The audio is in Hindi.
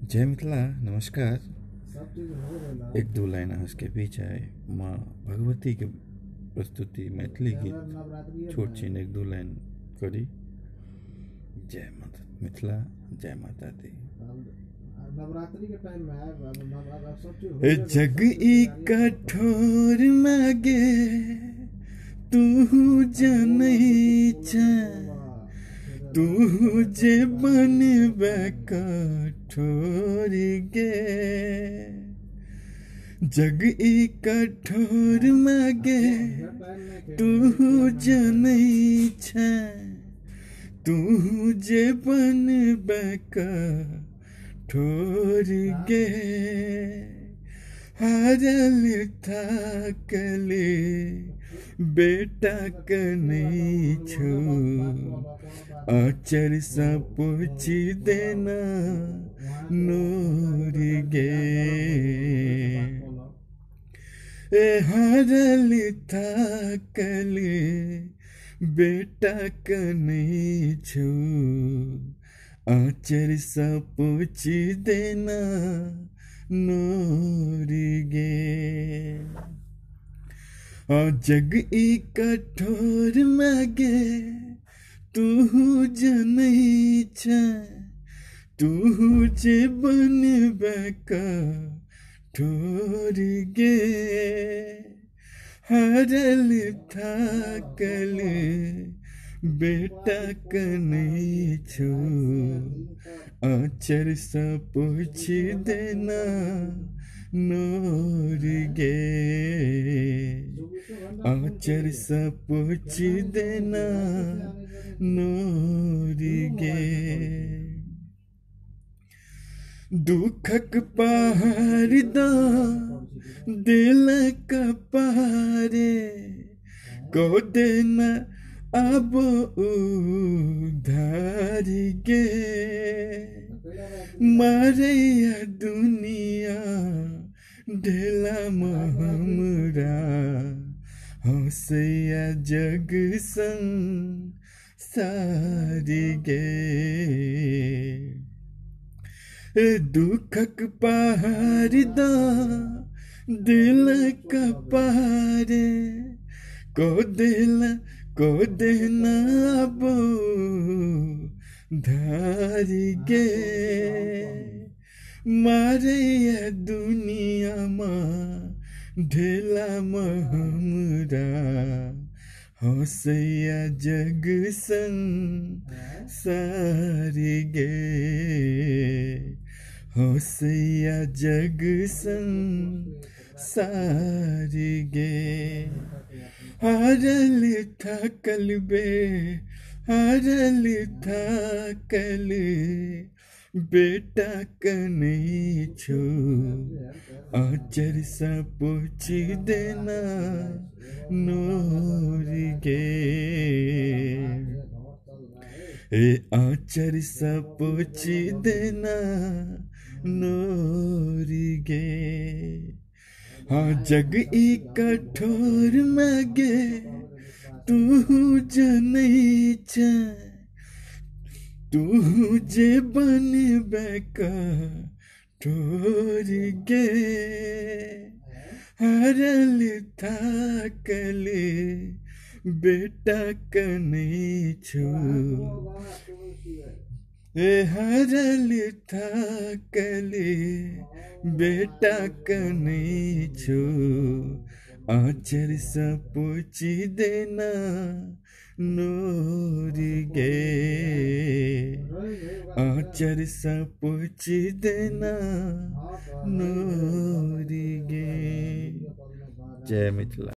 जय मिथिला। नमस्कार। एक दो लाइन हंस के पीछे माँ भगवती के प्रस्तुति मैथिली गीत छोट छीन एक दो लाइन करी। जय माता मिथिला, जय माता दी। नवरात्रि के टाइम में जग ई कठोर मागे तू जनई छ, तू जे बनबे कठोर गे। जग ई कठोर मागे तू जनई छ, तू जे बनबे कठोर गे। हारल थाकल बेटा कनै छो, आचर सा पोछि देना नोर गे। हारल थाकल बेटा कनै छो, आचर सा पोछि देना नोर गे। जग ई कठोर मागे तू जनई छ, तू जे बनबे कठोर गे। हारल थाकल बेटा कनै छो, आचर सा पोछि देना नोर गे। आचर सा पोछि देना नोर गे। दुखक पहाड़ दा दिल कपारे को देना अब उधार गे। मारैया दुनिया ढेला हमरा, हंसैया जग संसार गे। दुखक पहाड़ दा दिल कपारे को देना अब धार गे। मारैया दुनिया माँ ढेला हमरा, हंसैया जग संसार गे। हंसैया जग संसार गे। हारल थाकल हारल थाकल बेटा कनै छो, आचर सा पोछि देना नोर गे। आचर सा पोछि देना नोर गे। जग ई कठोर मागे तू जनई छ, तू जे बनबे कठोर गे। हारल थाकल बेटा कनै छो, हारल थाकल बेटा कनै छो, आचर सा पोछि देना नोर गे। आचर सा पोछि देना नोर गे। जय मिथिला।